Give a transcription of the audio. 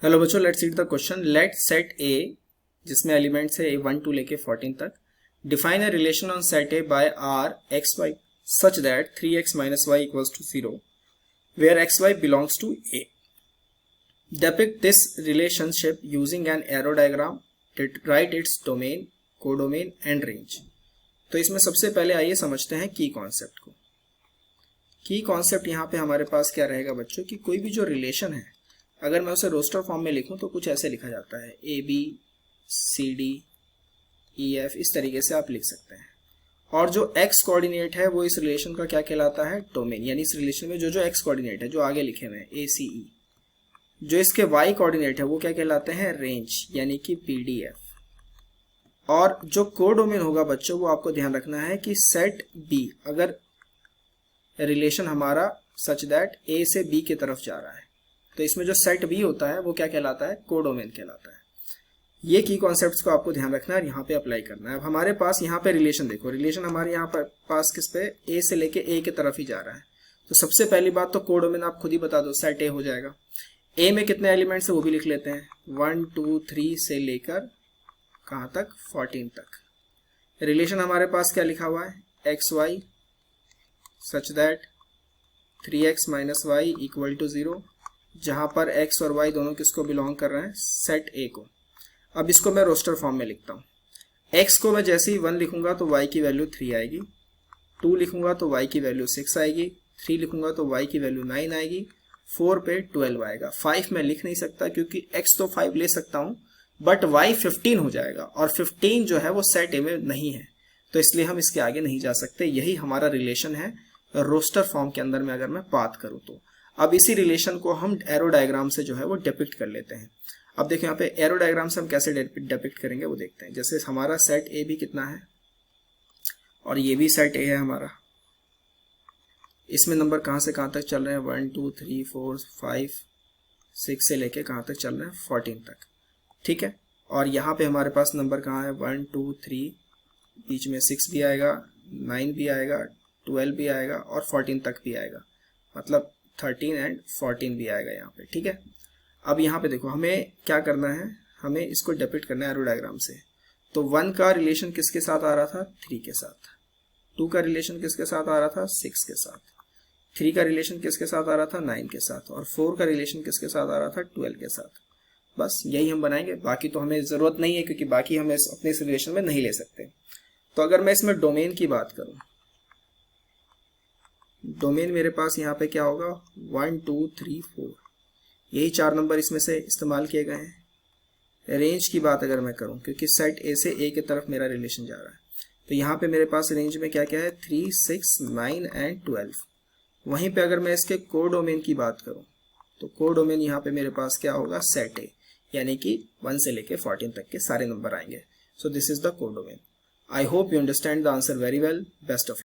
Hello बच्चों, let's read the question. Let set A जिसमें elements है 1 टू लेके 14 तक। Define a relation on set A by R X Y such that 3x minus Y equals to 0 where X Y belongs to A. Depict this relationship using an arrow diagram. Write its domain, codomain and range. तो इसमें सबसे पहले आइए समझते हैं की concept को। की कॉन्सेप्ट यहाँ पे हमारे पास क्या रहेगा बच्चों कि कोई भी जो रिलेशन है अगर मैं उसे रोस्टर फॉर्म में लिखूं तो कुछ ऐसे लिखा जाता है A B C D E F, इस तरीके से आप लिख सकते हैं। और जो एक्स कोऑर्डिनेट है वो इस रिलेशन का क्या कहलाता है, डोमेन। यानी इस रिलेशन में जो जो एक्स कोऑर्डिनेट है जो आगे लिखे हुए हैं ए सी ई, जो इसके वाई कोऑर्डिनेट है वो क्या कहलाते हैं, रेंज यानी कि पी डी एफ। और जो कोडोमेन होगा बच्चों वो आपको ध्यान रखना है कि सेट बी, अगर रिलेशन हमारा सच दैट ए से बी की तरफ जा रहा है तो इसमें जो सेट बी होता है वो क्या कहलाता है, कोडोमेन कहलाता है। ये की कॉन्सेप्ट्स को आपको ध्यान रखना है और यहाँ पे अप्लाई करना है। अब हमारे पास यहाँ पे रिलेशन देखो, रिलेशन हमारे यहाँ पर पास किस पे, ए से लेके ए की तरफ ही जा रहा है। तो सबसे पहली बात तो कोडोमेन आप खुद ही बता दो, सेट ए हो जाएगा। ए में कितने एलिमेंट्स है वो भी लिख लेते हैं, 1 2 3 से लेकर कहाँ तक, 14 तक। रिलेशन हमारे पास क्या लिखा हुआ है, X Y such that 3x minus Y equal to 0, जहां पर x और y दोनों किसको बिलोंग कर रहे हैं, सेट a को। अब इसको मैं रोस्टर फॉर्म में लिखता हूं। x को मैं जैसे ही 1 लिखूंगा तो y की वैल्यू 3 आएगी, 2 लिखूंगा तो y की वैल्यू 6 आएगी, 3 लिखूंगा तो y की वैल्यू 9 आएगी, 4 पे 12 आएगा। 5 मैं लिख नहीं सकता क्योंकि x तो 5 ले सकता हूं बट y 15 हो जाएगा और 15 जो है वो सेट a में नहीं है, तो इसलिए हम इसके आगे नहीं जा सकते। यही हमारा रिलेशन है रोस्टर फॉर्म के अंदर में अगर मैं बात करूं तो। अब इसी रिलेशन को हम एरो डायग्राम से जो है वो डिपिक्ट कर लेते हैं। अब देखो यहाँ पे एरो डायग्राम से हम कैसे डिपिक्ट करेंगे वो देखते हैं। जैसे हमारा सेट ए भी कितना है और ये भी सेट ए है हमारा, इसमें नंबर कहाँ से कहाँ तक चल रहे हैं, 1 2 3 4 5 6 से लेके कहाँ तक चल रहे हैं, 14 तक, ठीक है। और यहाँ पे हमारे पास नंबर कहाँ है, 1 2 3, बीच में 6 भी आएगा, 9 भी आएगा, 12 भी आएगा और 14 तक भी आएगा, मतलब 13 एंड 14 भी आएगा यहाँ पे, ठीक है। अब यहाँ पे देखो हमें क्या करना है, हमें इसको डिपिक्ट करना है एरो डायग्राम से। तो 1 का रिलेशन किसके साथ आ रहा था, 3 के साथ। 2 का रिलेशन किसके साथ आ रहा था, 6 के साथ। 3 का रिलेशन किसके साथ आ रहा था, 9 के साथ। और 4 का रिलेशन किसके साथ आ रहा था, 12 के साथ। बस यही हम बनाएंगे, बाकी तो हमें जरूरत नहीं है क्योंकि बाकी हम अपने इस रिलेशन में नहीं ले सकते। तो अगर मैं इसमें डोमेन की बात करूं, डोमेन मेरे पास यहाँ पे क्या होगा, 1 2 3 4, यही 4 नंबर इसमें से इस्तेमाल किए गए हैं। रेंज की बात अगर मैं करूं, क्योंकि सेट ए से ए की तरफ मेरा रिलेशन जा रहा है, तो यहाँ पे मेरे पास रेंज में क्या क्या है, 3 6 9 एंड 12। वहीं पे अगर मैं इसके कोडोमेन की बात करूं तो कोडोमेन यहाँ पे मेरे पास क्या होगा, सेट ए, यानी कि 1 से लेके 14 तक के सारे नंबर आएंगे। So this is the codomain. I hope you understand the answer very well. Best of